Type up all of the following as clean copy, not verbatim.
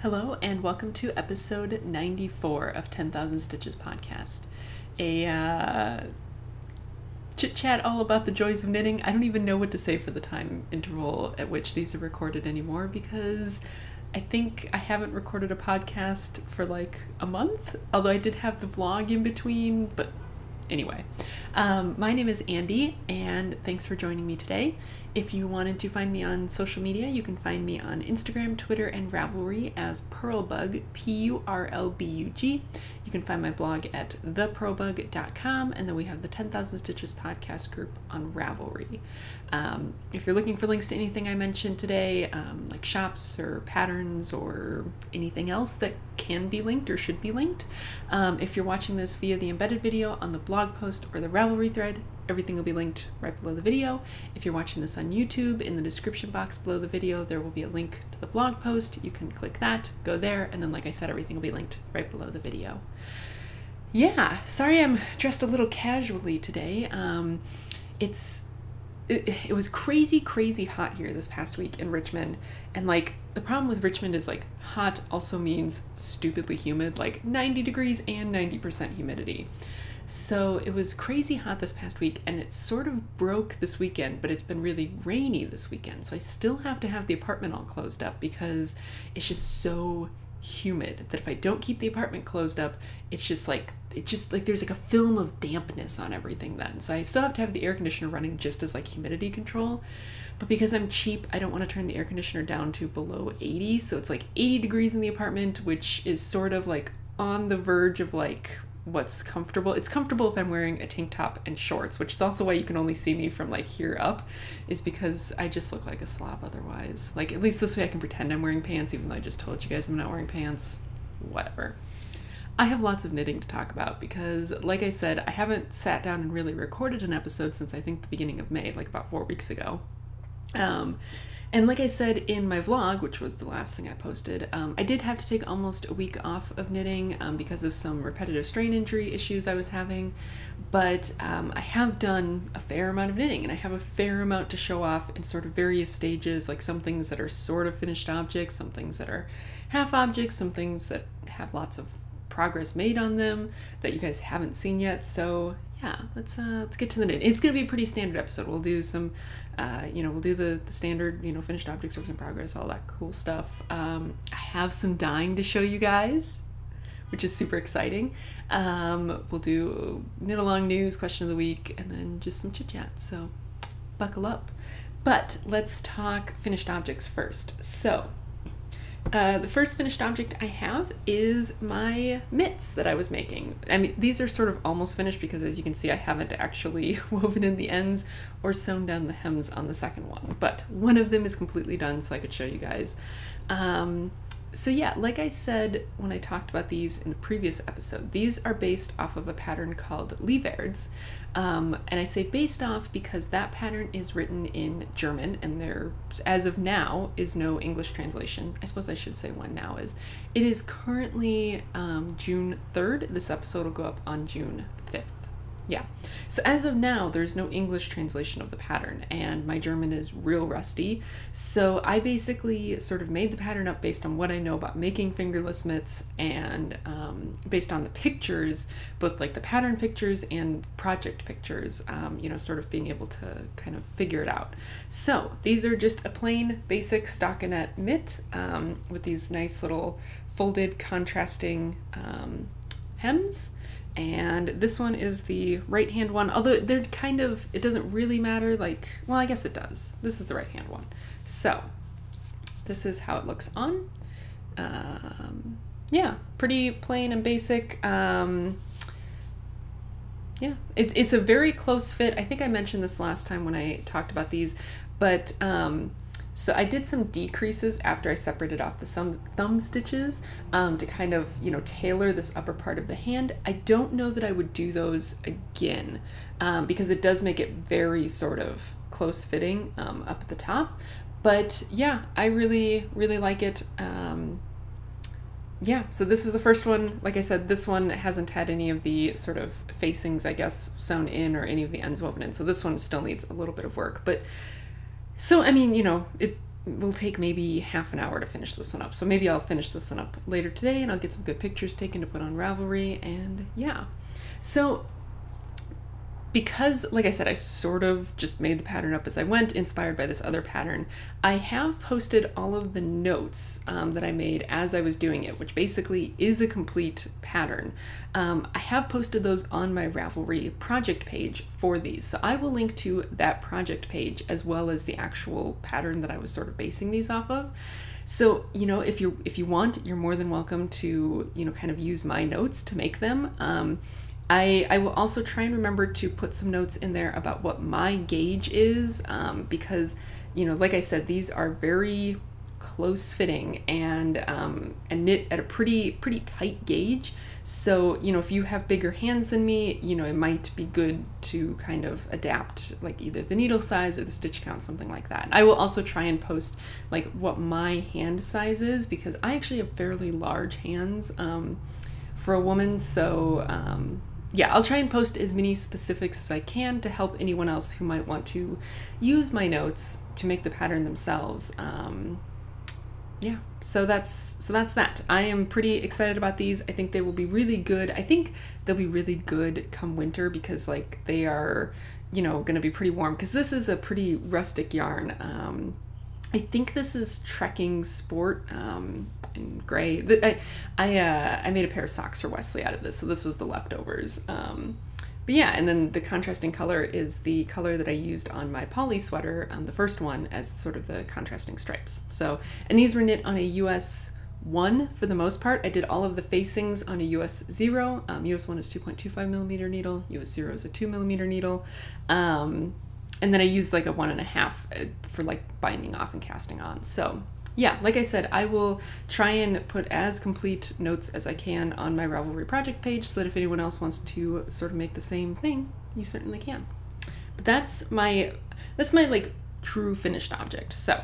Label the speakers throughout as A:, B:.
A: Hello and welcome to episode 94 of 10,000 Stitches podcast. A chit chat all about the joys of knitting. I don't even know what to say for the time interval at which these are recorded anymore because I think I haven't recorded a podcast for like a month, although I did have the vlog in between, but anyway. My name is Andy and thanks for joining me today. If you wanted to find me on social media, you can find me on Instagram, Twitter, and Ravelry as Purlbug, P-U-R-L-B-U-G. You can find my blog at thepurlbug.com, and then we have the 10,000 Stitches podcast group on Ravelry. If you're looking for links to anything I mentioned today, like shops or patterns or anything else that can be linked or should be linked, if you're watching this via the embedded video on the blog post or the Ravelry thread, everything will be linked right below the video. If you're watching this on YouTube, in the description box below the video, there will be a link to the blog post. You can click that, go there, and then like I said, everything will be linked right below the video. Yeah, sorry I'm dressed a little casually today. It was crazy hot here this past week in Richmond, and like the problem with Richmond is like hot also means stupidly humid, like 90 degrees and 90% humidity. So it was crazy hot this past week, and it sort of broke this weekend, but it's been really rainy this weekend. So I still have to have the apartment all closed up because it's just so humid that if I don't keep the apartment closed up, it's just like there's like a film of dampness on everything then. So I still have to have the air conditioner running just as like humidity control. But because I'm cheap, I don't want to turn the air conditioner down to below 80. So it's like 80 degrees in the apartment, which is sort of like on the verge of like what's comfortable. It's comfortable if I'm wearing a tank top and shorts, which is also why you can only see me from like here up, is because I just look like a slob otherwise. Like at least this way I can pretend I'm wearing pants even though I just told you guys I'm not wearing pants. Whatever. I have lots of knitting to talk about because like I said, I haven't sat down and really recorded an episode since I think the beginning of May, like about 4 weeks ago. And like I said in my vlog, which was the last thing I posted, I did have to take almost a week off of knitting because of some repetitive strain injury issues I was having, but I have done a fair amount of knitting and I have a fair amount to show off in sort of various stages, like some things that are sort of finished objects, some things that are half objects, some things that have lots of progress made on them that you guys haven't seen yet. So yeah, let's get to the knit. It's gonna be a pretty standard episode. We'll do some, we'll do the standard, finished objects, works in progress, all that cool stuff. I have some dyeing to show you guys, which is super exciting. We'll do knit along news, question of the week, and then just some chit chat. So buckle up. But let's talk finished objects first. So the first finished object I have is my mitts that I was making. I mean, these are sort of almost finished because as you can see, I haven't actually woven in the ends or sewn down the hems on the second one, but one of them is completely done so I could show you guys. So yeah, like I said when I talked about these in the previous episode, these are based off of a pattern called Lieverds. And I say based off because that pattern is written in German and there, as of now, is no English translation. I suppose I should say when now is. It is currently June 3rd. This episode will go up on June 5th. Yeah, so as of now, there's no English translation of the pattern, and my German is real rusty. So I basically sort of made the pattern up based on what I know about making fingerless mitts and based on the pictures, both like the pattern pictures and project pictures, sort of being able to kind of figure it out. So these are just a plain basic stockinette mitt with these nice little folded contrasting hems. And this one is the right hand one, although they're kind of, it doesn't really matter, like, well, I guess it does. This is the right hand one. So this is how it looks on. Yeah, pretty plain and basic. Yeah, it's a very close fit. I think I mentioned this last time when I talked about these, but so I did some decreases after I separated off the thumb stitches to kind of, tailor this upper part of the hand. I don't know that I would do those again because it does make it very sort of close fitting up at the top. But yeah, I really like it. Yeah, so this is the first one. Like I said, this one hasn't had any of the sort of facings, I guess, sewn in or any of the ends woven in. So this one still needs a little bit of work. But so, I mean, will take maybe half an hour to finish this one up. So maybe I'll finish this one up later today and I'll get some good pictures taken to put on Ravelry, and yeah. So because, like I said, I sort of just made the pattern up as I went, inspired by this other pattern, I have posted all of the notes that I made as I was doing it, which basically is a complete pattern. I have posted those on my Ravelry project page for these. So I will link to that project page as well as the actual pattern that I was sort of basing these off of. So, you know, if you want, you're more than welcome to, you know, kind of use my notes to make them. I will also try and remember to put some notes in there about what my gauge is, because, you know, like I said, these are very close fitting and knit at a pretty tight gauge. So, you know, if you have bigger hands than me, you know, it might be good to kind of adapt like either the needle size or the stitch count, something like that. I will also try and post like what my hand size is, because I actually have fairly large hands for a woman. So, yeah, I'll try and post as many specifics as I can to help anyone else who might want to use my notes to make the pattern themselves. Yeah, so that's that. I am pretty excited about these. I think they will be really good. I think they'll be really good come winter, because like they are, you know, going to be pretty warm, because this is a pretty rustic yarn. I think this is Trekking Sport in gray. I made a pair of socks for Wesley out of this, so this was the leftovers. But yeah, and then the contrasting color is the color that I used on my poly sweater, the first one, as sort of the contrasting stripes. So, and these were knit on a US 1 for the most part. I did all of the facings on a US 0. US 1 is 2.25 millimeter needle, US 0 is a 2 millimeter needle. And then I used like a 1.5 for like binding off and casting on. So yeah, like I said, I will try and put as complete notes as I can on my Ravelry project page, so that if anyone else wants to sort of make the same thing, you certainly can. But that's my like true finished object. So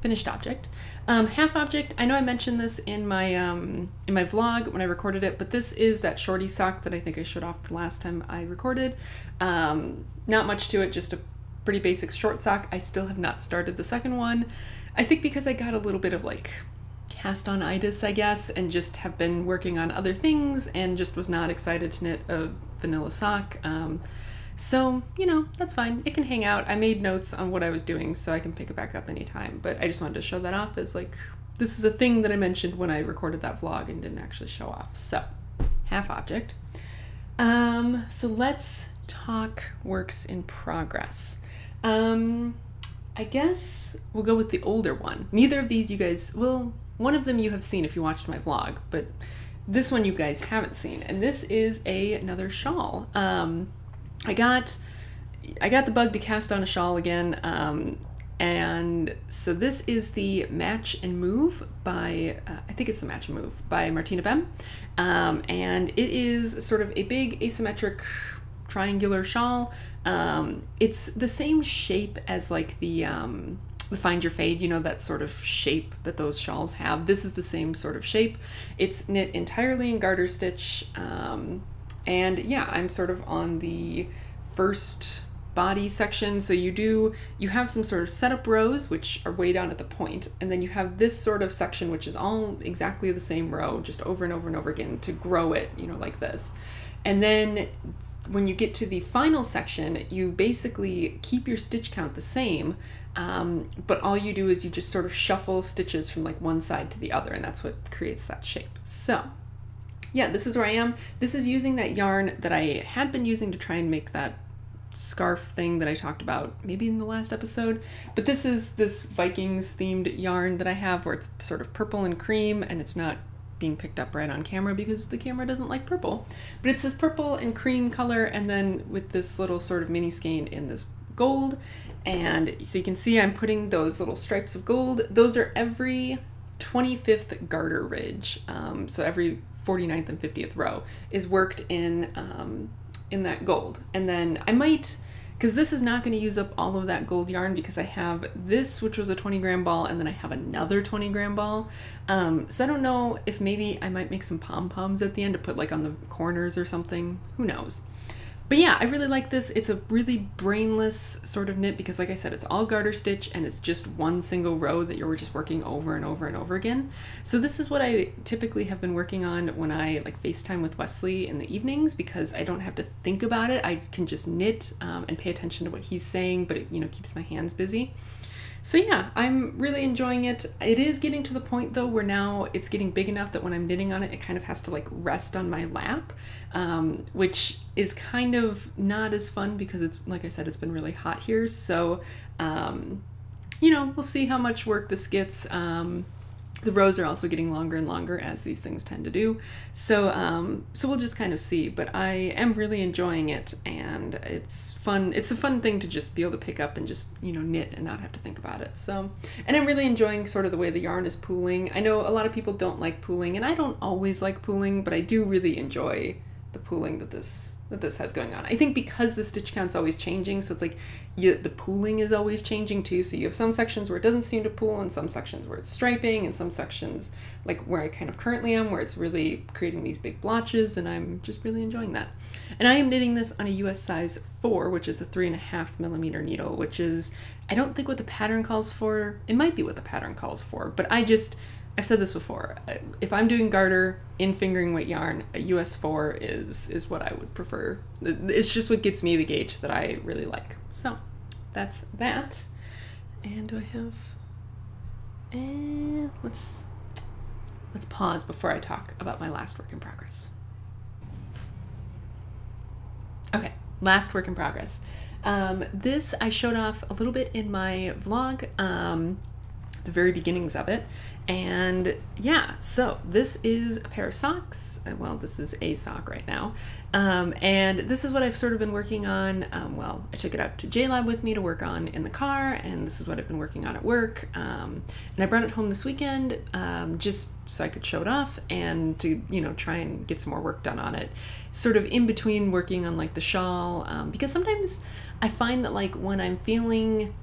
A: finished object. Half object, I know I mentioned this in my vlog when I recorded it, but this is that shorty sock that I think I showed off the last time I recorded. Not much to it, just a pretty basic short sock. I still have not started the second one. I think because I got a little bit of like cast-on-itis, I guess, and just have been working on other things and just was not excited to knit a vanilla sock. So, you know, that's fine. It can hang out. I made notes on what I was doing so I can pick it back up anytime, but I just wanted to show that off as like, this is a thing that I mentioned when I recorded that vlog and didn't actually show off. So, half object. So let's talk works in progress. I guess we'll go with the older one. Neither of these you guys, well, one of them you have seen if you watched my vlog, but this one you guys haven't seen, and this is another shawl. I got the bug to cast on a shawl again, and so this is the Match and Move by, I think it's the Match and Move by Martina Behm, and it is sort of a big asymmetric triangular shawl. It's the same shape as like the Find Your Fade, you know, that sort of shape that those shawls have. This is the same sort of shape. It's knit entirely in garter stitch, and yeah, I'm sort of on the first body section. So you have some sort of setup rows which are way down at the point, and then you have this sort of section which is all exactly the same row, just over and over and over again to grow it, you know, like this. And then when you get to the final section, you basically keep your stitch count the same, but all you do is you just sort of shuffle stitches from like one side to the other, and that's what creates that shape. So yeah, this is where I am. This is using that yarn that I had been using to try and make that scarf thing that I talked about maybe in the last episode, but this is this Vikings themed yarn that I have where it's sort of purple and cream, and it's not being picked up right on camera because the camera doesn't like purple, but it's this purple and cream color, and then with this little sort of mini skein in this gold. And so you can see I'm putting those little stripes of gold. Those are every 25th garter ridge, so every 49th and 50th row is worked in that gold. And then I might, because this is not going to use up all of that gold yarn, because I have this, which was a 20-gram ball, and then I have another 20-gram ball. So I don't know if maybe I might make some pom-poms at the end to put like on the corners or something. Who knows? But yeah, I really like this. It's a really brainless sort of knit because like I said, it's all garter stitch and it's just one single row that you're just working over and over and over again. So this is what I typically have been working on when I like FaceTime with Wesley in the evenings, because I don't have to think about it. I can just knit and pay attention to what he's saying, but it, you know, keeps my hands busy. So yeah, I'm really enjoying it. It is getting to the point though where now it's getting big enough that when I'm knitting on it, it kind of has to like rest on my lap, which is kind of not as fun because it's, like I said, it's been really hot here. So, you know, we'll see how much work this gets. The rows are also getting longer and longer, as these things tend to do. So, so we'll just kind of see, but I am really enjoying it, and it's fun. It's a fun thing to just be able to pick up and just, you know, knit and not have to think about it. So, and I'm really enjoying sort of the way the yarn is pooling. I know a lot of people don't like pooling, and I don't always like pooling, but I do really enjoy the pooling that this has going on. I think because the stitch count's always changing, so it's like the pooling is always changing too. So you have some sections where it doesn't seem to pool, and some sections where it's striping, and some sections like where I kind of currently am, where it's really creating these big blotches, and I'm just really enjoying that. And I am knitting this on a US size 4, which is a 3.5mm needle, which is, I don't think what the pattern calls for. It might be what the pattern calls for, but I've said this before, if I'm doing garter in fingering weight yarn, a US 4 is what I would prefer. It's just what gets me the gauge that I really like. So that's that. And do I have, let's pause before I talk about my last work in progress. Okay, last work in progress. This I showed off a little bit in my vlog, the very beginnings of it. And yeah, so this is a pair of socks. Well, this is a sock right now. And this is what I've sort of been working on. Well, I took it out to JLab with me to work on in the car, and this is what I've been working on at work. And I brought it home this weekend just so I could show it off and to, you know, try and get some more work done on it. Sort of in between working on like the shawl, because sometimes I find that like when I'm feeling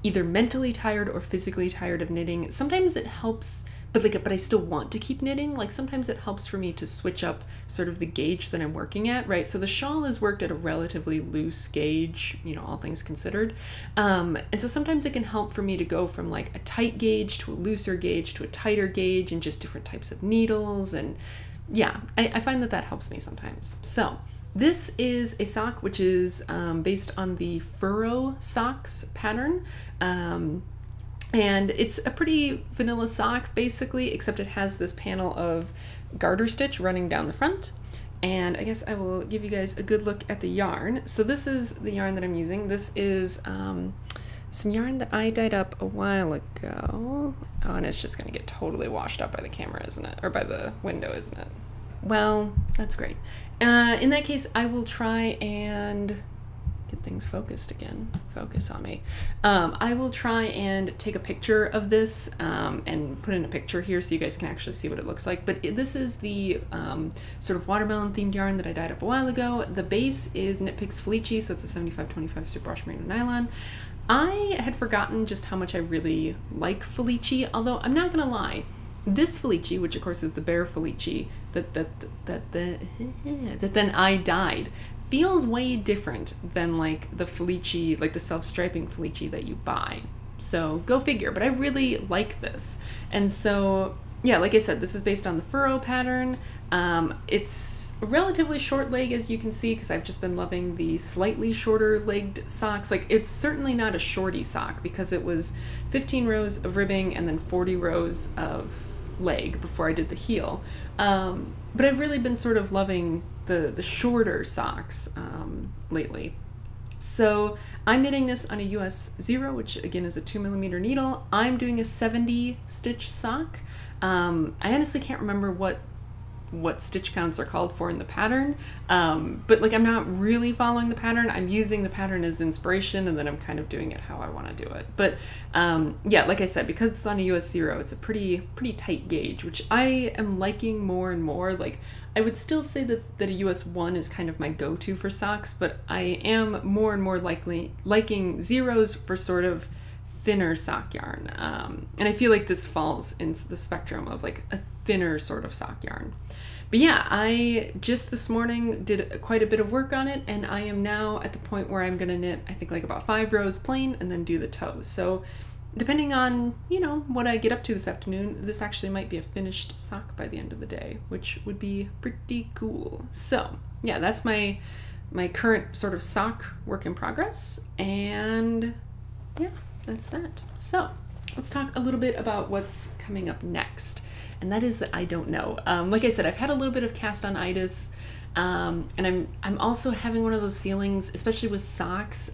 A: either mentally tired or physically tired of knitting, sometimes it helps, but I still want to keep knitting. Like sometimes it helps for me to switch up sort of the gauge that I'm working at, right? So the shawl is worked at a relatively loose gauge, you know, all things considered. And so sometimes it can help for me to go from like a tight gauge to a looser gauge to a tighter gauge, and just different types of needles. And yeah, I find that helps me sometimes. So this is a sock which is based on the Furrow socks pattern. And it's a pretty vanilla sock basically, except it has this panel of garter stitch running down the front. And I guess I will give you guys a good look at the yarn. So this is the yarn that I'm using. This is some yarn that I dyed up a while ago. Oh, and it's just gonna get totally washed up by the camera, isn't it? Or by the window, isn't it? Well, that's great. In that case, I will try and get things focused again. Focus on me. I will try and take a picture of this and put in a picture here so you guys can actually see what it looks like. But this is the sort of watermelon themed yarn that I dyed up a while ago. The base is Knit Picks Felici, so it's a 75/25 super wash merino nylon. I had forgotten just how much I really like Felici, although I'm not gonna lie. This Felici, which of course is the bare Felici that then I dyed, feels way different than like the Felici, like the self-striping Felici that you buy. So go figure, but I really like this. And so, yeah, like I said, this is based on the Furrow pattern. It's a relatively short leg, as you can see, because I've just been loving the slightly shorter legged socks. Like, it's certainly not a shorty sock because it was 15 rows of ribbing and then 40 rows of leg before I did the heel. But I've really been sort of loving the shorter socks lately. So I'm knitting this on a US 0, which again is a 2mm needle. I'm doing a 70 stitch sock. I honestly can't remember what stitch counts are called for in the pattern, but like I'm not really following the pattern. I'm using the pattern as inspiration, and then I'm kind of doing it how I want to do it. But yeah, like I said, because it's on a US 0, it's a pretty taght gauge, which I am liking more and more. Like, I would still say that a US 1 is kind of my go-to for socks, but I am more and more liking 0s for sort of thinner sock yarn. And I feel like this falls into the spectrum of like a thinner sort of sock yarn. But yeah, I just this morning did quite a bit of work on it, and I am now at the point where I'm gonna knit, I think like about 5 rows plain and then do the toes. So depending on, you know, what I get up to this afternoon, this actually might be a finished sock by the end of the day, which would be pretty cool. So yeah, that's my current sort of sock work in progress, and yeah, that's that. So let's talk a little bit about what's coming up next. And that is that I don't know. Like I said, I've had a little bit of cast-on-itis, and I'm also having one of those feelings, especially with socks,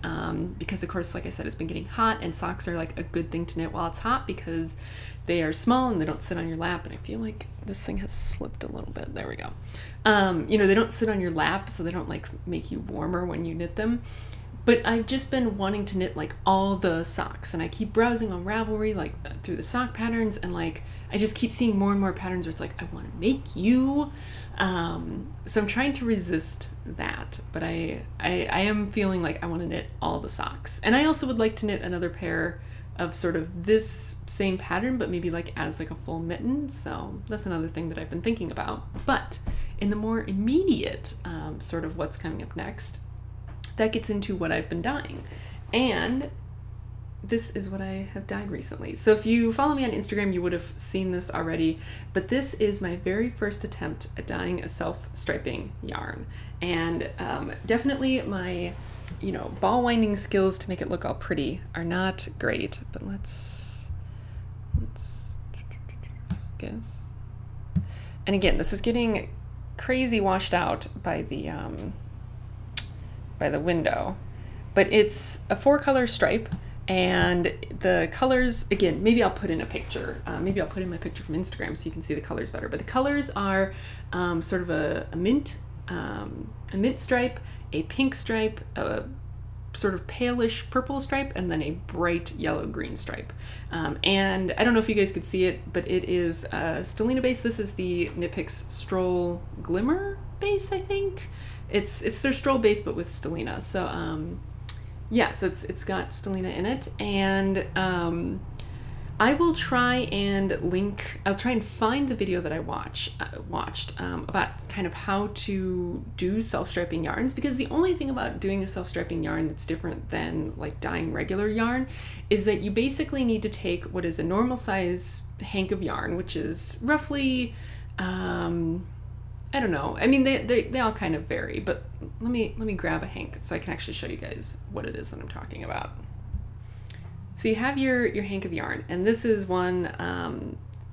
A: because of course, like I said, it's been getting hot, and socks are like a good thing to knit while it's hot because they are small and they don't sit on your lap. And I feel like this thing has slipped a little bit. There we go. You know, they don't sit on your lap, so they don't like make you warmer when you knit them. But I've just been wanting to knit like all the socks, and I keep browsing on Ravelry like through the sock patterns, and like I just keep seeing more and more patterns where it's like I want to make you. So I'm trying to resist that, but I am feeling like I want to knit all the socks, and I also would like to knit another pair of sort of this same pattern, but maybe like as like a full mitten. So that's another thing that I've been thinking about. But in the more immediate sort of what's coming up next, that gets into what I've been dyeing. And this is what I have dyed recently. So if you follow me on Instagram, you would have seen this already, but this is my very first attempt at dyeing a self-striping yarn. And definitely my, you know, ball winding skills to make it look all pretty are not great, but let's guess. And again, this is getting crazy washed out by the window, but it's a 4-color stripe, and the colors, again, maybe I'll put in a picture, maybe I'll put in my picture from Instagram so you can see the colors better, but the colors are sort of a mint stripe, a pink stripe, a sort of palish purple stripe, and then a bright yellow green stripe. And I don't know if you guys could see it, but it is Stellina base. This is the Knit Picks Stroll Glimmer base, I think. It's their Stroll base, but with Stellina. So yeah, so it's got Stellina in it, and I will try and link. I'll try and find the video that I watched about kind of how to do self-striping yarns, because the only thing about doing a self-striping yarn that's different than like dyeing regular yarn is that you basically need to take what is a normal size hank of yarn, which is roughly I don't know. I mean, they all kind of vary, but let me grab a hank so I can actually show you guys what it is that I'm talking about. So you have your hank of yarn, and this is one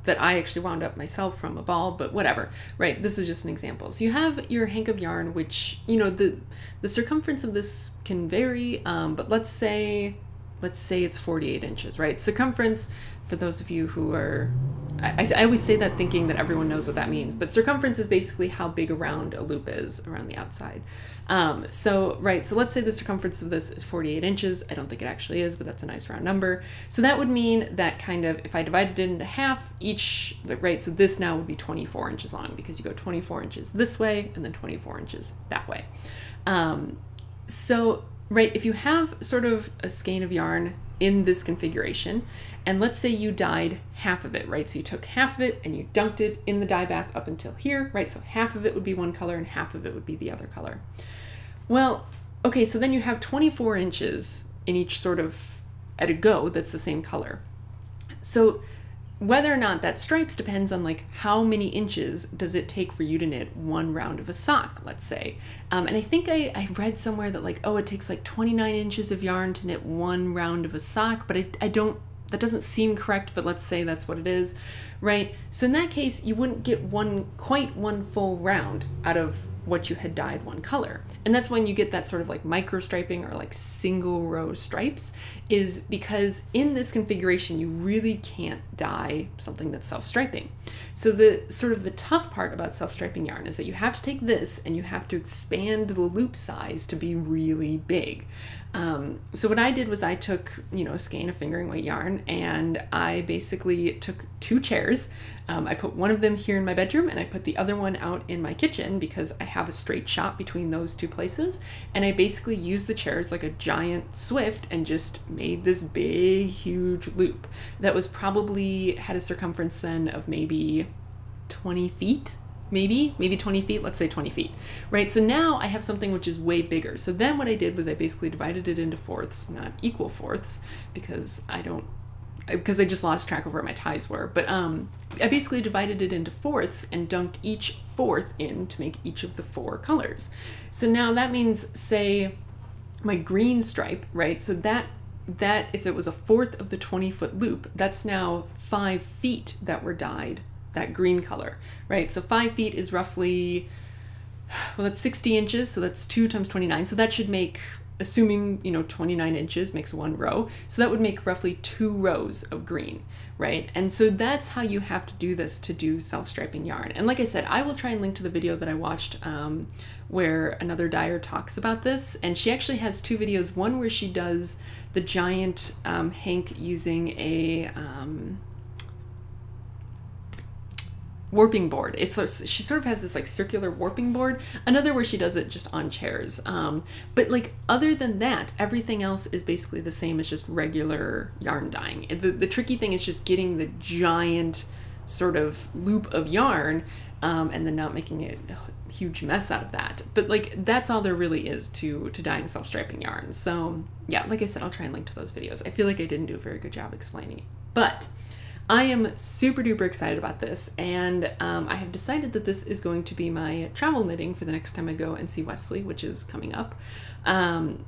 A: that I actually wound up myself from a ball, but whatever, right? This is just an example. So you have your hank of yarn, which, you know, the circumference of this can vary, but let's say it's 48 inches, right? Circumference, for those of you who are, I always say that thinking that everyone knows what that means, but circumference is basically how big around a loop is around the outside. So let's say the circumference of this is 48 inches. I don't think it actually is, but that's a nice round number. So that would mean that kind of, if I divided it into half each, right, so this now would be 24 inches long, because you go 24 inches this way and then 24 inches that way. So, right, if you have sort of a skein of yarn in this configuration, and let's say you dyed half of it, right? So you took half of it and you dunked it in the dye bath up until here, right? So half of it would be one color and half of it would be the other color. Well, okay, so then you have 24 inches in each sort of at a go that's the same color. So whether or not that stripes depends on like how many inches does it take for you to knit one round of a sock, let's say. And I think I read somewhere that like, oh, it takes like 29 inches of yarn to knit one round of a sock, but that doesn't seem correct, but let's say that's what it is, right? So in that case, you wouldn't get quite one full round out of what you had dyed one color. And that's when you get that sort of like micro striping or like single row stripes, is because in this configuration, you really can't dye something that's self-striping. So the sort of the tough part about self-striping yarn is that you have to take this and you have to expand the loop size to be really big. So what I did was I took, you know, a skein of fingering weight yarn, and I basically took 2 chairs. I put one of them here in my bedroom and I put the other one out in my kitchen because I have a straight shot between those 2 places. And I basically used the chairs like a giant Swift and just made this big, huge loop that was probably had a circumference then of maybe 20 feet, maybe 20 feet, let's say 20 feet, right? So now I have something which is way bigger. So then what I did was I basically divided it into fourths, not equal fourths, because I just lost track of where my ties were. But I basically divided it into fourths and dunked each fourth in to make each of the 4 colors. So now that means, say, my green stripe, right? So that if it was a fourth of the 20-foot loop, that's now 5 feet that were dyed that green color, right? So 5 feet is roughly, well, that's 60 inches. So that's 2 times 29. So that should make, assuming, 29 inches makes 1 row. So that would make roughly 2 rows of green, right? And so that's how you have to do this to do self-striping yarn. And like I said, I will try and link to the video that I watched where another dyer talks about this. And she actually has 2 videos, one where she does the giant hank using a warping board. She sort of has this like circular warping board. Another where she does it just on chairs. But like other than that, everything else is basically the same as just regular yarn dyeing. The tricky thing is just getting the giant sort of loop of yarn and then not making it a huge mess out of that. But like that's all there really is to dyeing self-striping yarn. So yeah, like I said, I'll try and link to those videos. I feel like I didn't do a very good job explaining it, but I am super duper excited about this, and I have decided that this is going to be my travel knitting for the next time I go and see Wesley, which is coming up.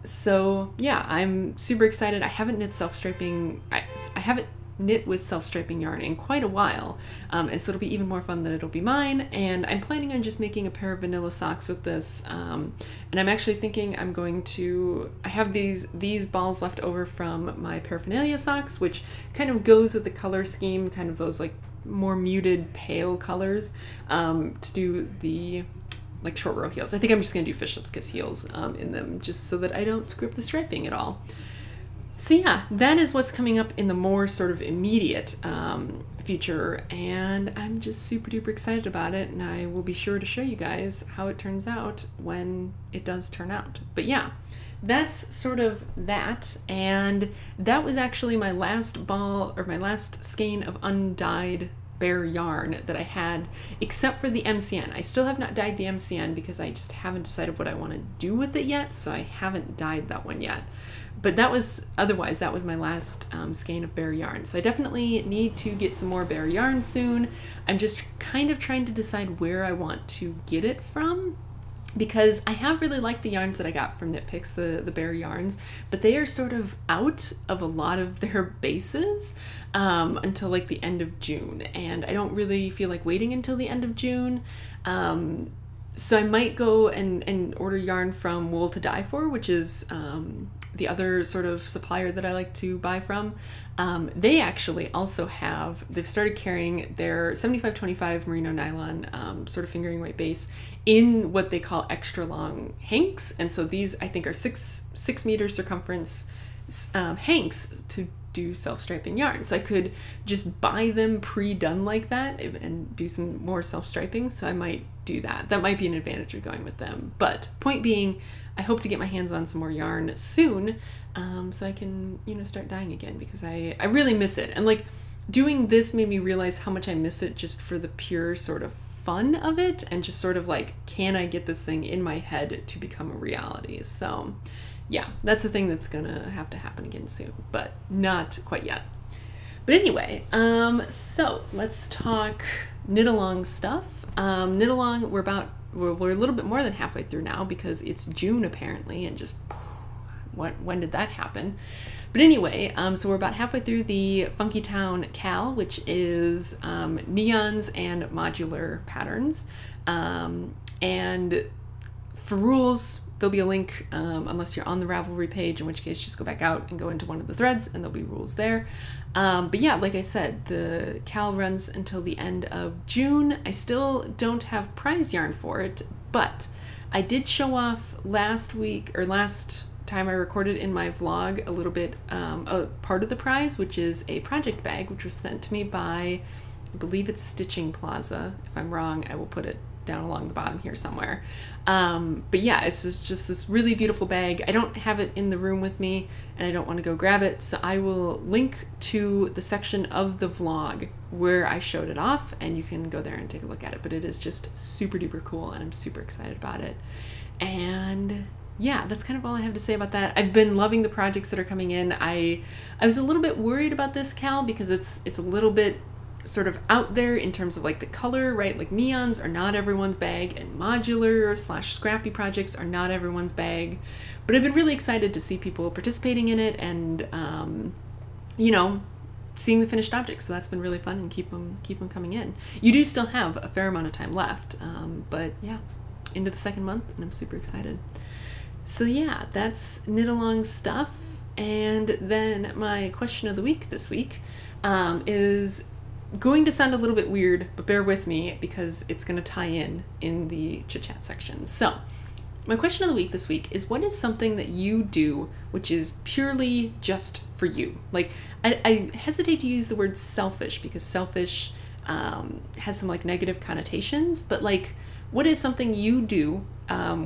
A: So yeah, I'm super excited. I haven't knit self-striping, I haven't knit with self-striping yarn in quite a while, and so it'll be even more fun that it'll be mine. And I'm planning on just making a pair of vanilla socks with this, and I'm actually thinking I'm going to, I have these balls left over from my paraphernalia socks, which kind of goes with the color scheme, kind of those like more muted pale colors, to do the like short row heels. I think I'm just gonna do fish lips kiss heels in them, just so that I don't screw up the striping at all. So yeah, that is what's coming up in the more sort of immediate future, and I'm just super duper excited about it, and I will be sure to show you guys how it turns out when it does turn out. But yeah, that's sort of that, and that was actually my last ball, or my last skein of undyed bare yarn that I had, except for the MCN. I still have not dyed the MCN because I just haven't decided what I want to do with it yet, so I haven't dyed that one yet. But that was, otherwise, that was my last skein of bare yarn. So I definitely need to get some more bare yarn soon. I'm just kind of trying to decide where I want to get it from, because I have really liked the yarns that I got from Knit Picks, the bare yarns, but they are sort of out of a lot of their bases until like the end of June. And I don't really feel like waiting until the end of June. So I might go and order yarn from Wool to Die For, which is the other sort of supplier that I like to buy from. They actually also have, they've started carrying their 75-25 merino nylon sort of fingering weight base in what they call extra long hanks. And so these I think are 6 meter circumference hanks to do self-striping yarn. So I could just buy them pre-done like that and do some more self-striping. So I might do that. That might be an advantage of going with them. But point being, I hope to get my hands on some more yarn soon, so I can, start dyeing again, because I really miss it. And like doing this made me realize how much I miss it just for the pure sort of fun of it, and just sort of like, can I get this thing in my head to become a reality? So yeah, that's a thing that's gonna have to happen again soon, but not quite yet. But anyway, so let's talk knit along stuff. Knit along, we're a little bit more than halfway through now, because it's June apparently, and just when did that happen? But anyway, so we're about halfway through the Funky Town Cal, which is neons and modular patterns. And for rules, there'll be a link, unless you're on the Ravelry page, in which case just go back out and go into one of the threads and there'll be rules there. But yeah, like I said, the Cal runs until the end of June. I still don't have prize yarn for it, but I did show off last time I recorded in my vlog a little bit, a part of the prize, which is a project bag, which was sent to me by, I believe it's Stitching Plaza. If I'm wrong, I will put it down along the bottom here somewhere. But yeah, it's just this really beautiful bag. I don't have it in the room with me, and I don't want to go grab it, so I will link to the section of the vlog where I showed it off, and you can go there and take a look at it. But it is just super duper cool, and I'm super excited about it. And yeah, that's kind of all I have to say about that. I've been loving the projects that are coming in. I was a little bit worried about this Cal because it's a little bit sort of out there in terms of like the color, right? Like neons are not everyone's bag, and modular / scrappy projects are not everyone's bag. But I've been really excited to see people participating in it, and you know, seeing the finished objects. So that's been really fun, and keep them coming in. You do still have a fair amount of time left, but yeah, into the second month, and I'm super excited. So yeah, that's knit along stuff. And then my question of the week this week is going to sound a little bit weird, but bear with me because it's going to tie in the chit chat section. So my question of the week this week is, what is something that you do which is purely just for you? Like, I hesitate to use the word selfish because selfish has some like negative connotations, but like, what is something you do,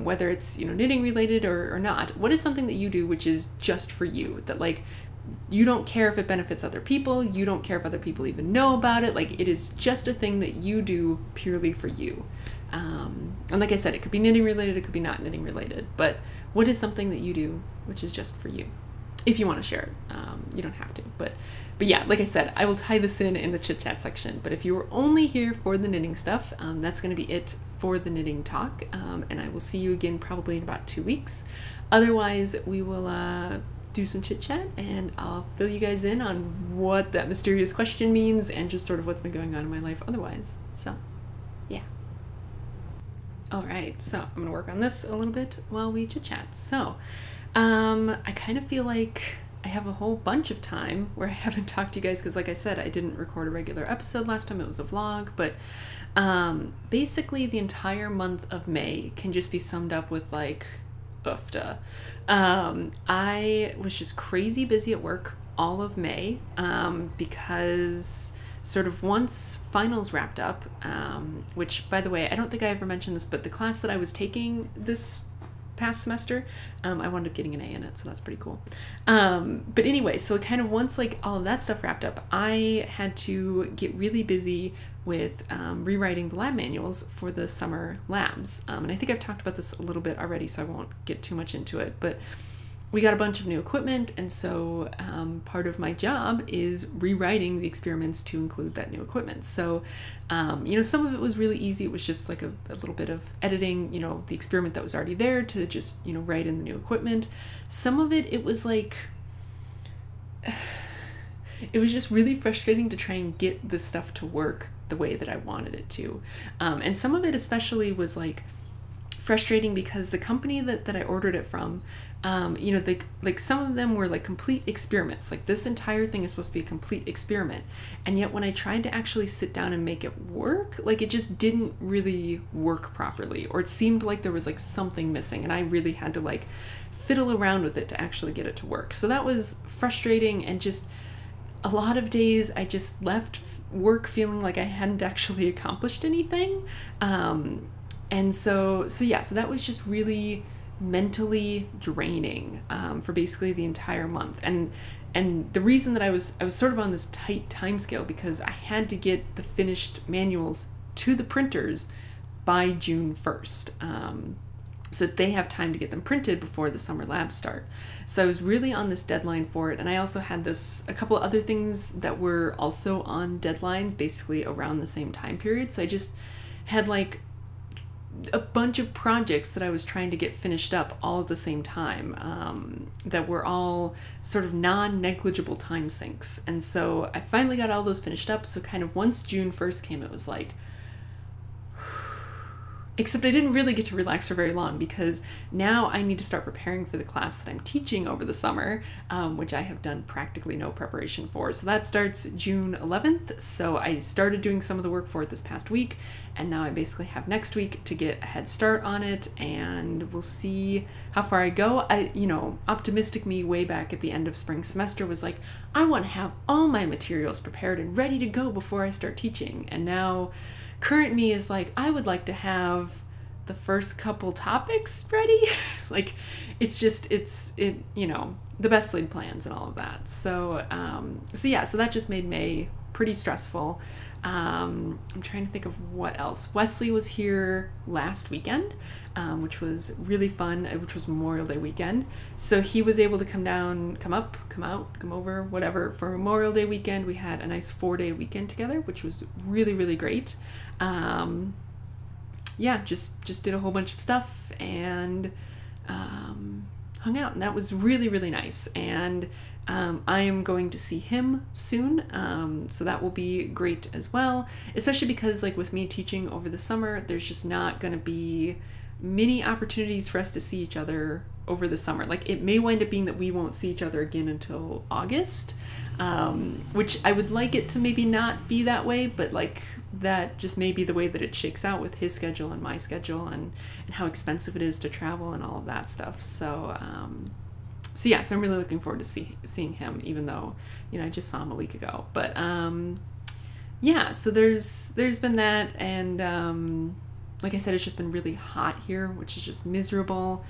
A: whether it's, you know, knitting related or not, what is something that you do which is just for you, that like, you don't care if it benefits other people, you don't care if other people even know about it, like it is just a thing that you do purely for you. And like I said, it could be knitting related, it could be not knitting related, but what is something that you do which is just for you? If you want to share it, you don't have to, but yeah, like I said, I will tie this in the chit chat section. But if you were only here for the knitting stuff, that's going to be it for the knitting talk. And I will see you again probably in about 2 weeks. Otherwise, we will do some chit chat, and I'll fill you guys in on what that mysterious question means and just sort of what's been going on in my life otherwise. So yeah. All right, so I'm gonna work on this a little bit while we chit chat. So I kind of feel like I have a whole bunch of time where I haven't talked to you guys because, like I said, I didn't record a regular episode last time. It was a vlog, but basically the entire month of May can just be summed up with like oofta. I was just crazy busy at work all of May because sort of once finals wrapped up, which, by the way, I don't think I ever mentioned this, but the class that I was taking this past semester, I wound up getting an A in it, so that's pretty cool. But anyway, so kind of once like all of that stuff wrapped up, I had to get really busy with rewriting the lab manuals for the summer labs. And I think I've talked about this a little bit already, so I won't get too much into it, but we got a bunch of new equipment, and so part of my job is rewriting the experiments to include that new equipment. So, you know, some of it was really easy. It was just like a little bit of editing, you know, the experiment that was already there to just, you know, write in the new equipment. Some of it was like, it was just really frustrating to try and get this stuff to work the way that I wanted it to. And some of it especially was like frustrating because the company that I ordered it from, you know, like some of them were like complete experiments. Like this entire thing is supposed to be a complete experiment. And yet when I tried to actually sit down and make it work, like it just didn't really work properly, or it seemed like there was like something missing, and I really had to like fiddle around with it to actually get it to work. So that was frustrating, and just a lot of days I just left work feeling like I hadn't actually accomplished anything. And so that was just really mentally draining for basically the entire month. And the reason that I was sort of on this tight time scale because I had to get the finished manuals to the printers by June 1st. So that they have time to get them printed before the summer labs start. So I was really on this deadline for it. And I also had a couple other things that were also on deadlines basically around the same time period. So I just had like a bunch of projects that I was trying to get finished up all at the same time, that were all sort of non-negligible time sinks. And so I finally got all those finished up. So kind of once June 1st came, it was like, except I didn't really get to relax for very long because now I need to start preparing for the class that I'm teaching over the summer, which I have done practically no preparation for. So that starts June 11th. So I started doing some of the work for it this past week, and now I basically have next week to get a head start on it, and we'll see how far I go. You know, optimistic me way back at the end of spring semester was like, I want to have all my materials prepared and ready to go before I start teaching. And now current me is like, I would like to have the first couple topics ready. Like, it's just, you know, the best laid plans and all of that. So, so that just made May pretty stressful. I'm trying to think of what else. Wesley was here last weekend, which was really fun, which was Memorial Day weekend. So he was able to come over, whatever, for Memorial Day weekend. We had a nice 4-day weekend together, which was really, really great. Yeah, just did a whole bunch of stuff and hung out, and that was really, really nice. And I am going to see him soon, so that will be great as well, especially because like with me teaching over the summer, there's just not going to be many opportunities for us to see each other over the summer. Like it may wind up being that we won't see each other again until August, which I would like it to maybe not be that way, but like that just may be the way that it shakes out with his schedule and my schedule, and how expensive it is to travel and all of that stuff. So yeah, so I'm really looking forward to seeing him, even though, you know, I just saw him a week ago. But yeah, so there's been that, and like I said, it's just been really hot here, which is just miserable.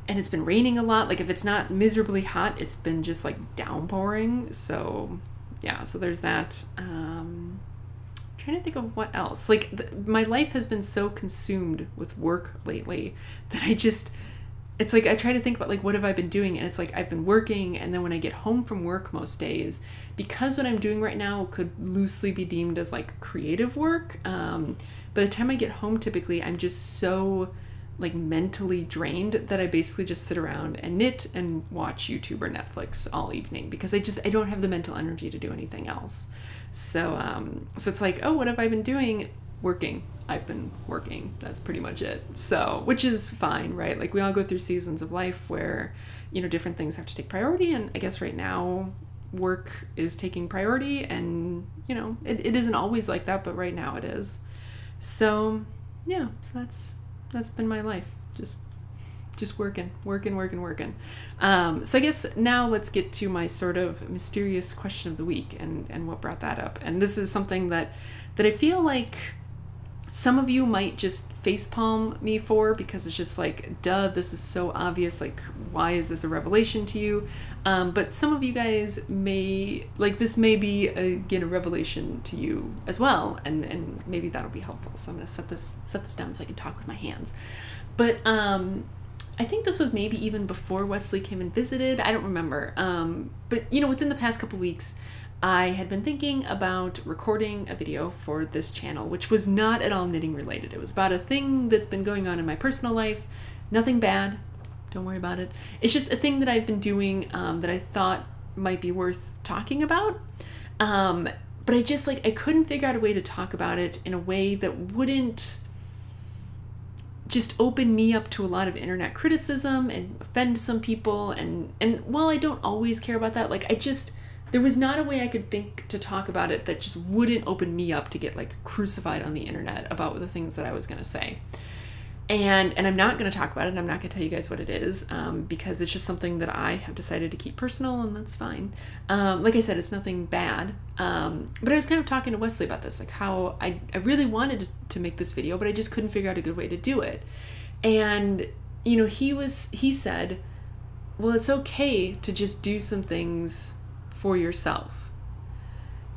A: And it's been raining a lot. Like if it's not miserably hot, it's been just like downpouring. So yeah, so there's that. Trying to think of what else. Like my life has been so consumed with work lately that it's like I try to think about like what have I been doing, and it's like I've been working, and then when I get home from work most days, because what I'm doing right now could loosely be deemed as like creative work, by the time I get home, typically I'm just so like mentally drained that I basically just sit around and knit and watch YouTube or Netflix all evening, because I don't have the mental energy to do anything else. So it's like, oh, what have I been doing? Working. I've been working. That's pretty much it. So, which is fine, right? Like we all go through seasons of life where, you know, different things have to take priority. And I guess right now work is taking priority, and, you know, it isn't always like that, but right now it is. So yeah, so that's been my life. Just working. So I guess now let's get to my sort of mysterious question of the week and what brought that up. And this is something that I feel like some of you might just facepalm me for, because it's just like, duh, this is so obvious. Like, why is this a revelation to you? But some of you guys may, like, this may be, again, a revelation to you as well. And maybe that'll be helpful. So I'm going to set this down so I can talk with my hands. But I think this was maybe even before Wesley came and visited. I don't remember. But, you know, within the past couple weeks, I had been thinking about recording a video for this channel, which was not at all knitting related. It was about a thing that's been going on in my personal life. Nothing bad. Don't worry about it. It's just a thing that I've been doing that I thought might be worth talking about. But I just, like, I couldn't figure out a way to talk about it in a way that wouldn't just open me up to a lot of internet criticism and offend some people. And while I don't always care about that, like, there was not a way I could think to talk about it that just wouldn't open me up to get like crucified on the internet about the things that I was going to say. And I'm not going to talk about it. I'm not going to tell you guys what it is, because it's just something that I have decided to keep personal, and that's fine. Like I said, it's nothing bad. But I was kind of talking to Wesley about this, like how I really wanted to make this video, but I just couldn't figure out a good way to do it. And, you know, he said, well, it's okay to just do some things for yourself.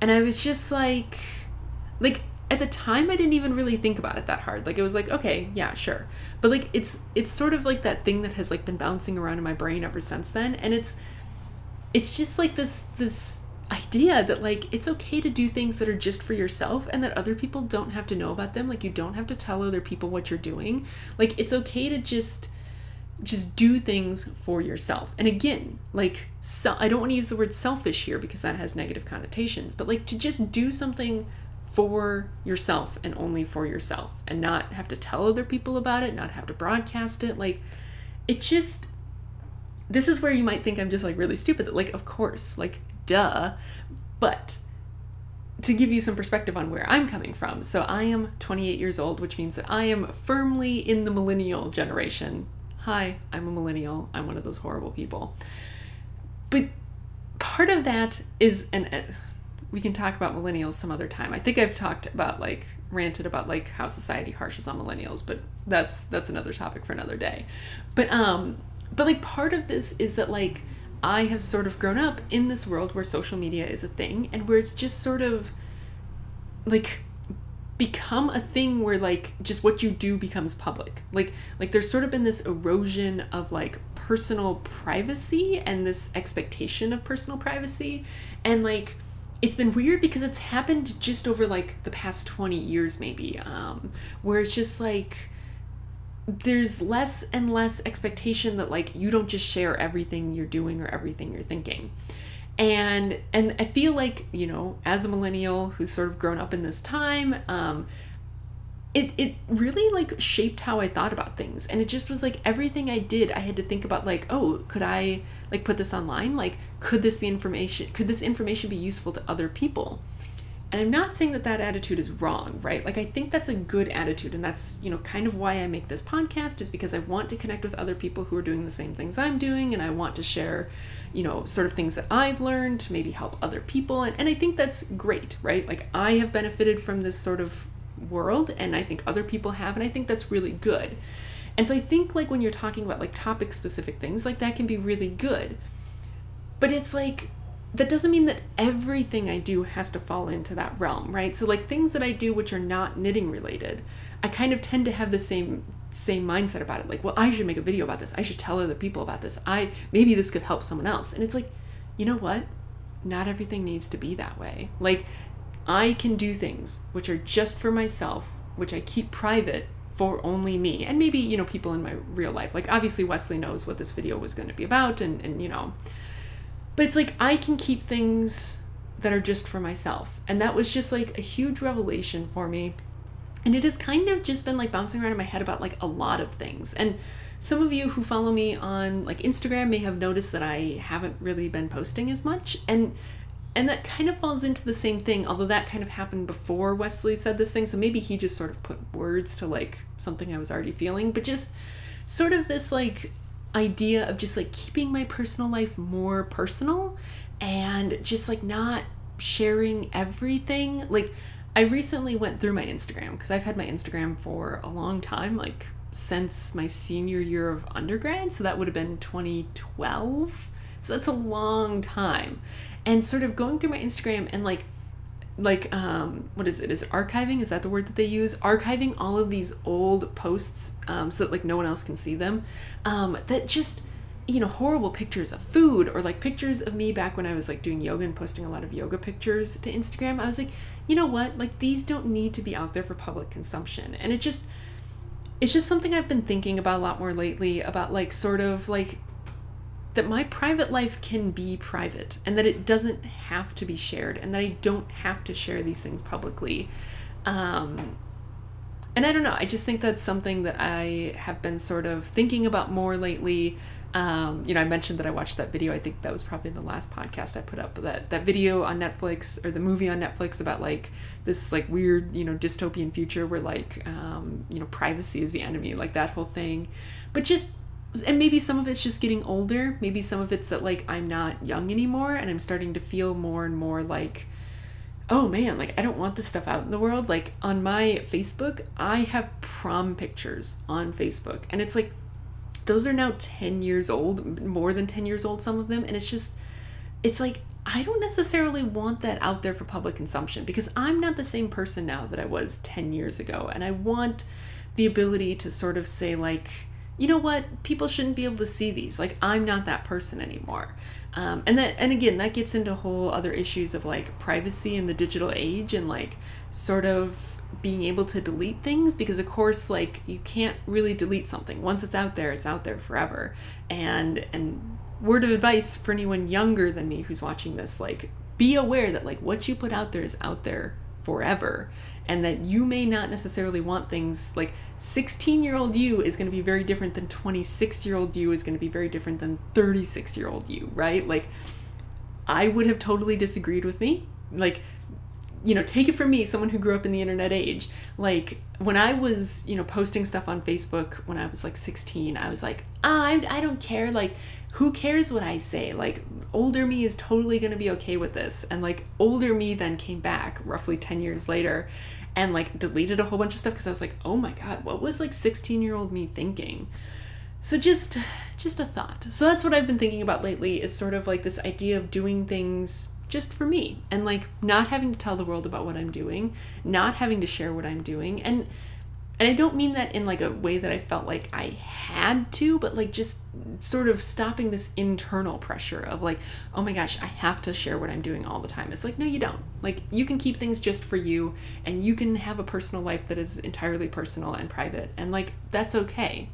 A: And I was just like at the time I didn't even really think about it that hard. Like it was like, okay, yeah, sure. But like it's sort of like that thing that has like been bouncing around in my brain ever since then. And it's just like this idea that like it's okay to do things that are just for yourself, and that other people don't have to know about them. Like you don't have to tell other people what you're doing. Like it's okay to just do things for yourself. And again, like, so I don't want to use the word selfish here because that has negative connotations, but like to just do something for yourself and only for yourself, and not have to tell other people about it, not have to broadcast it. Like it just, this is where you might think I'm just like really stupid. Like, of course, like, duh. But to give you some perspective on where I'm coming from. So I am 28 years old, which means that I am firmly in the millennial generation. Hi, I'm a millennial. I'm one of those horrible people. But part of that is, and we can talk about millennials some other time. I think I've ranted about like how society harshes on millennials, but that's another topic for another day. But like part of this is that like I have sort of grown up in this world where social media is a thing, and where it's just sort of like become a thing where like just what you do becomes public. Like there's sort of been this erosion of like personal privacy and this expectation of personal privacy, and like it's been weird because it's happened just over like the past 20 years maybe, where it's just like there's less and less expectation that like you don't just share everything you're doing or everything you're thinking. And I feel like, you know, as a millennial who's sort of grown up in this time, it really like shaped how I thought about things. And it just was like everything I did, I had to think about like, oh, could I like put this online? Like, could this information be useful to other people? And I'm not saying that attitude is wrong, right? Like, I think that's a good attitude. And that's, you know, kind of why I make this podcast, is because I want to connect with other people who are doing the same things I'm doing. And I want to share, you know, sort of things that I've learned to maybe help other people. And I think that's great, right? Like, I have benefited from this sort of world, and I think other people have, and I think that's really good. And so I think like when you're talking about like topic specific things, like that can be really good. But it's like, that doesn't mean that everything I do has to fall into that realm, right? So like things that I do which are not knitting related, I kind of tend to have the same mindset about it. Like, well, I should make a video about this. I should tell other people about this. Maybe this could help someone else. And it's like, you know what? Not everything needs to be that way. Like, I can do things which are just for myself, which I keep private for only me, and maybe, you know, people in my real life. Like, obviously Wesley knows what this video was going to be about, and you know, but it's like I can keep things that are just for myself. And that was just like a huge revelation for me. And it has kind of just been like bouncing around in my head about like a lot of things. And some of you who follow me on like Instagram may have noticed that I haven't really been posting as much. And that kind of falls into the same thing, although that kind of happened before Wesley said this thing. So maybe he just sort of put words to like something I was already feeling, but just sort of this like idea of just like keeping my personal life more personal and just like not sharing everything. Like, I recently went through my Instagram, because I've had my Instagram for a long time, like since my senior year of undergrad. So that would have been 2012. So that's a long time. And sort of going through my Instagram and like what is it? Is it archiving? Is that the word that they use? Archiving all of these old posts, so that like no one else can see them. That just, you know, horrible pictures of food, or like pictures of me back when I was like doing yoga and posting a lot of yoga pictures to Instagram. I was like, you know what? Like, these don't need to be out there for public consumption. And it's just something I've been thinking about a lot more lately, about like sort of like that my private life can be private, and that it doesn't have to be shared, and that I don't have to share these things publicly. And I don't know, I just think that's something that I have been sort of thinking about more lately. You know, I mentioned that I watched that video. I think that was probably the last podcast I put up, but that video on Netflix, or the movie on Netflix, about like this like weird, you know, dystopian future where like, you know, privacy is the enemy, like that whole thing. But just, and maybe some of it's just getting older. Maybe some of it's that like I'm not young anymore, and I'm starting to feel more and more like, oh man, like I don't want this stuff out in the world. Like on my Facebook, I have prom pictures on Facebook, and it's like, those are now 10 years old, more than 10 years old, some of them. And it's like, I don't necessarily want that out there for public consumption, because I'm not the same person now that I was 10 years ago. And I want the ability to sort of say like, you know what, people shouldn't be able to see these. Like, I'm not that person anymore. And again, that gets into whole other issues of like privacy in the digital age, and like sort of being able to delete things, because of course, like, you can't really delete something. Once it's out there forever. And word of advice for anyone younger than me who's watching this, like, be aware that like what you put out there is out there forever, and that you may not necessarily want things. Like, 16-year-old you is going to be very different than 26-year-old you is going to be very different than 36-year-old you, right? Like, I would have totally disagreed with me. Like, you know, take it from me, someone who grew up in the internet age. Like, when I was, you know, posting stuff on Facebook when I was like 16, I was like, I don't care. Like, who cares what I say? Like, older me is totally going to be okay with this. And like, older me then came back roughly 10 years later and like deleted a whole bunch of stuff, because I was like, oh my God, what was like 16-year-old me thinking? So just a thought. So that's what I've been thinking about lately, is sort of like this idea of doing things just for me, and like not having to tell the world about what I'm doing, not having to share what I'm doing. And I don't mean that in like a way that I felt like I had to, but like just sort of stopping this internal pressure of like, oh my gosh, I have to share what I'm doing all the time. It's like, no, you don't. Like, you can keep things just for you, and you can have a personal life that is entirely personal and private, and like, that's okay.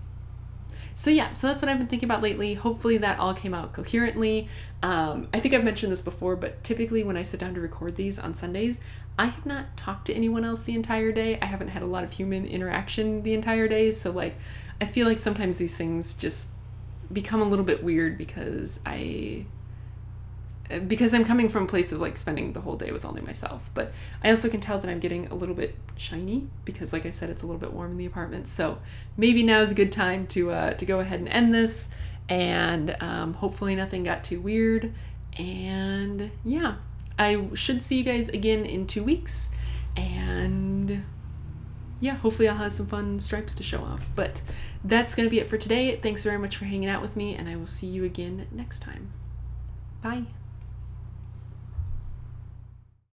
A: So yeah, so that's what I've been thinking about lately. Hopefully that all came out coherently. I think I've mentioned this before, but typically when I sit down to record these on Sundays, I have not talked to anyone else the entire day. I haven't had a lot of human interaction the entire day. So like, I feel like sometimes these things just become a little bit weird because I'm coming from a place of like spending the whole day with only myself. But I also can tell that I'm getting a little bit shiny because, like I said, it's a little bit warm in the apartment. So maybe now is a good time to go ahead and end this, and hopefully nothing got too weird. And yeah, I should see you guys again in 2 weeks, and yeah, hopefully I'll have some fun stripes to show off. But that's going to be it for today. Thanks very much for hanging out with me, and I will see you again next time. Bye.